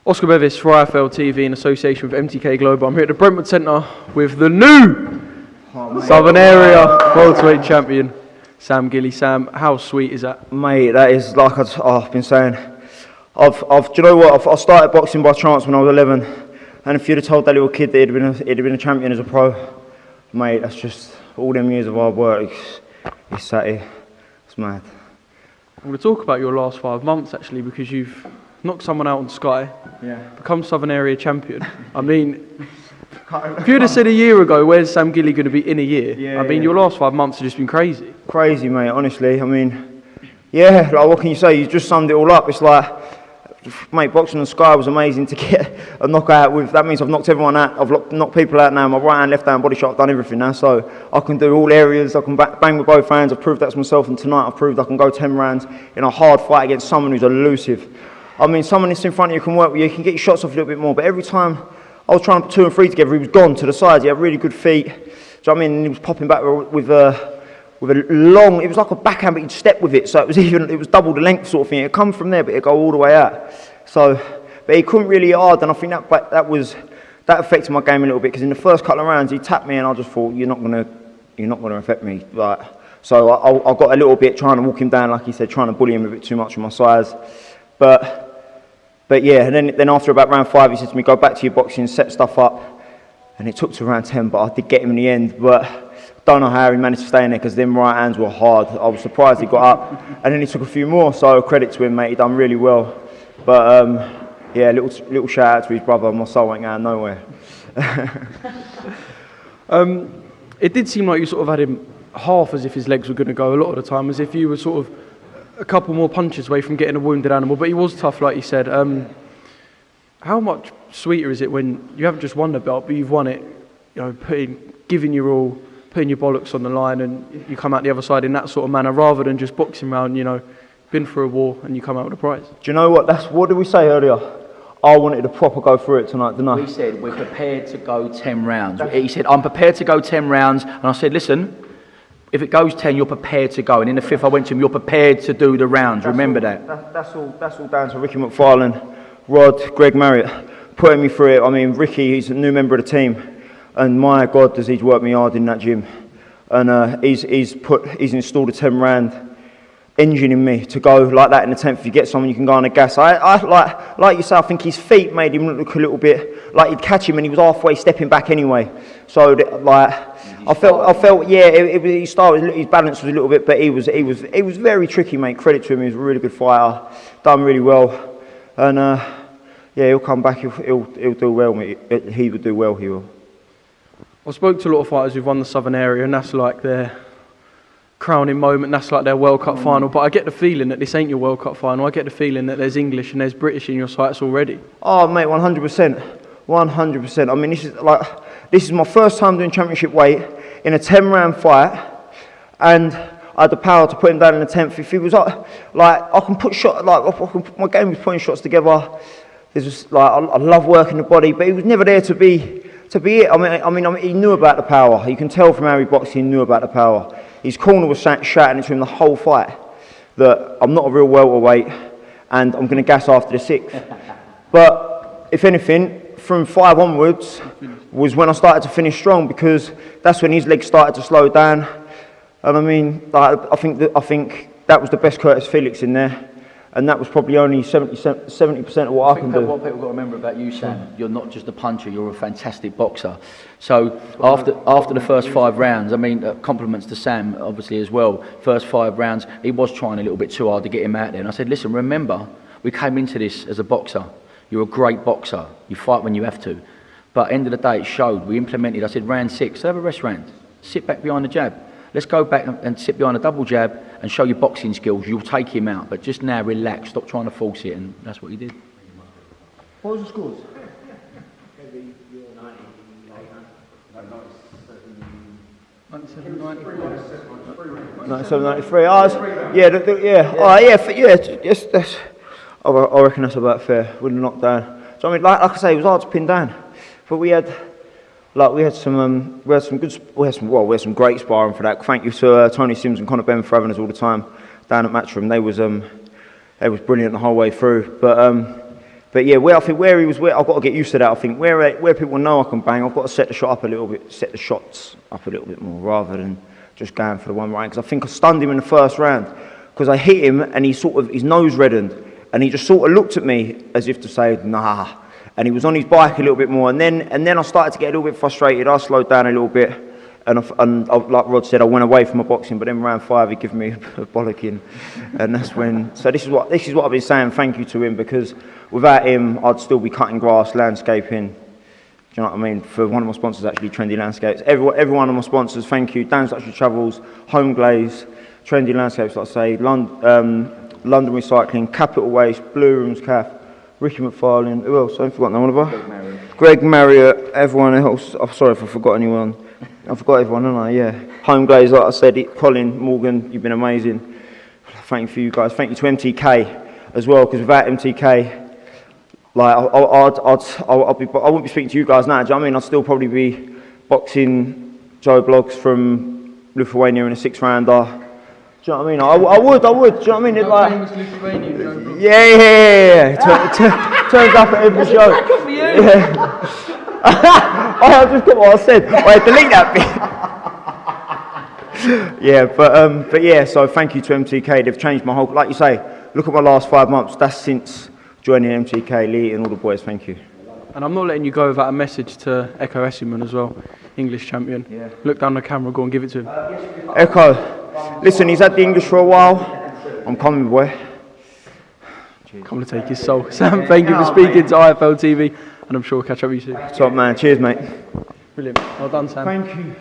Oscar Bevis for IFL TV in association with MTK Global. I'm here at the Brentwood Centre with the new Southern Area welterweight champion, Sam Gilley. Sam, how sweet is that? Mate, that is like I've been saying. Do you know what? I started boxing by chance when I was 11, and if you'd have told that little kid that he'd have been a champion as a pro, mate, that's just all them years of hard work. He's sat here. It's mad. I'm going to talk about your last 5 months actually, because you've knocked someone out on Sky, become Southern Area champion. I mean, if you'd have said a year ago, where's Sam Gilley going to be in a year? I mean, your last 5 months have just been crazy. Crazy, mate, honestly. I mean, yeah, like what can you say? You just summed it all up. It's like, mate, boxing on Sky was amazing to get a knockout with. That means I've knocked everyone out. I've knocked people out now. My right hand, left hand, body shot, I've done everything now. So I can do all areas. I can bang with both hands. I've proved that to myself. And tonight I've proved I can go 10 rounds in a hard fight against someone who's elusive. I mean, someone that's in front of you can work with you. You can get your shots off a little bit more. But every time I was trying to put 2 and 3 together, he was gone to the sides. He had really good feet. Do you know what I mean? And he was popping back with a long, it was like a backhand, but he'd step with it. So it was double the length sort of thing. It'd come from there, but it'd go all the way out. So, but he couldn't really hard, and I think that affected my game a little bit, because in the first couple of rounds he tapped me, and I just thought, you're not gonna affect me. Like, so I got a little bit trying to walk him down, like he said, trying to bully him a bit too much with my size. But yeah, and then after about round 5, he said to me, go back to your boxing, set stuff up, and it took to round 10, but I did get him in the end. But don't know how he managed to stay in there, because them right hands were hard. I was surprised he got up, and then he took a few more. So credit to him, mate. He done really well. But yeah, little shout out to his brother. My soul ain't going nowhere. It did seem like you sort of had him half as if his legs were going to go a lot of the time, as if you were sort of a couple more punches away from getting a wounded animal. But he was tough, like you said. How much sweeter is it when you haven't just won the belt, but you've won it, you know, giving your all, putting your bollocks on the line, and you come out the other side in that sort of manner, rather than just boxing round, you know, been through a war and you come out with a prize? Do you know what? What did we say earlier? I wanted to proper go through it tonight, didn't I? We said we're prepared to go 10 rounds. He said, I'm prepared to go 10 rounds. And I said, listen, if it goes 10, you're prepared to go. And in the 5th, I went to him, you're prepared to do the rounds. Remember that. That's all down to Ricky McFarlane, Rod, Greg Marriott, putting me through it. I mean, Ricky, he's a new member of the team. And my God, does he work me hard in that gym. And he's installed a 10 round engine in me to go like that in the 10th. If you get someone, you can go on the gas. I like you say, I think his feet made him look a little bit like he'd catch him and he was halfway stepping back anyway. So like I felt yeah, he started, his balance was a little bit, but he was very tricky, mate. Credit to him, he was a really good fighter, done really well, and yeah, he'll come back. He'll do well, mate. He would do well. He will. I spoke to a lot of fighters who've won the Southern Area, and that's like their crowning moment, that's like their World Cup final. But I get the feeling that this ain't your World Cup final. I get the feeling that there's English and there's British in your sights already. Oh, mate, 100%. 100%. I mean, this is my first time doing championship weight in a 10-round fight, and I had the power to put him down in the 10th. If he was like I can put shots, my game was putting shots together. There's just like I love working the body, but he was never there to be it. I mean, he knew about the power. You can tell from how he boxed, he knew about the power. His corner was shouting to him the whole fight that I'm not a real welterweight and I'm going to gas after the 6th. But if anything, from 5 onwards was when I started to finish strong, because that's when his legs started to slow down. And I mean, I think that was the best Curtis Felix in there. And that was probably only 70% of what I can do. What people got to remember about you, Sam, you're not just a puncher, you're a fantastic boxer. So after the first 5 rounds, I mean, compliments to Sam, obviously, as well. First 5 rounds, he was trying a little bit too hard to get him out there. And I said, listen, remember, we came into this as a boxer. You're a great boxer. You fight when you have to. But end of the day, it showed. We implemented, I said, round 6, have a rest round. Sit back behind the jab. Let's go back and sit behind a double jab and show your boxing skills. You'll take him out, but just now relax, stop trying to force it, and that's what he did. What was the scores? 97-93. Yes, I reckon that's about fair. With a knockdown. So I mean, like I say, it was hard to pin down, but we had some great sparring for that. Thank you to Tony Sims and Conor Ben for having us all the time down at Matchroom. They was brilliant the whole way through. But But yeah, where I think where he was, I've got to get used to that. I think where people know I can bang, I've got to set the shot up a little bit, set the shots up a little bit more rather than just going for the one round. Because I think I stunned him in the first round because I hit him and his nose reddened and he just sort of looked at me as if to say nah, and he was on his bike a little bit more. And then I started to get a little bit frustrated. I slowed down a little bit. And like Rod said, I went away from my boxing, but then round 5 he gave me a bollocking, and that's when. So this is what I've been saying. Thank you to him, because without him, I'd still be cutting grass, landscaping. Do you know what I mean? For one of my sponsors, actually, Trendy Landscapes. Every one of my sponsors, thank you. Dan's Luxury Travels, Home Glaze, Trendy Landscapes, like I say, London Recycling, Capital Waste, Blue Rooms Cafe, Ricky McFarlane. Who else? I haven't forgotten no one of them. Greg Marriott, everyone else. I'm sorry if I forgot anyone. I forgot everyone, haven't I? Yeah. Home Glaze, like I said, Colin, Morgan, you've been amazing. Thank you for you guys. Thank you to MTK as well, because without MTK, like I wouldn't be speaking to you guys now. Do you know what I mean? I'd still probably be boxing Joe Bloggs from Lithuania in a 6th rounder. Do you know what I mean? I would. Do you know what I mean? It's like, yeah. Turns up at every show. Yeah. I just got what I said. Wait, delete that bit. Yeah, but yeah. So thank you to MTK. They've changed my whole. Like you say, look at my last 5 months. That's since joining MTK, Lee, and all the boys. Thank you. And I'm not letting you go without a message to Echo Essuman as well, English champion. Yeah. Look down the camera, go and give it to him. Echo, listen, he's had the English for a while. I'm coming, boy. Come to take his soul. Sam, thank you for speaking to IFL TV, and I'm sure we'll catch up with you soon. Top man. Cheers, mate. Brilliant. Well done, Sam. Thank you.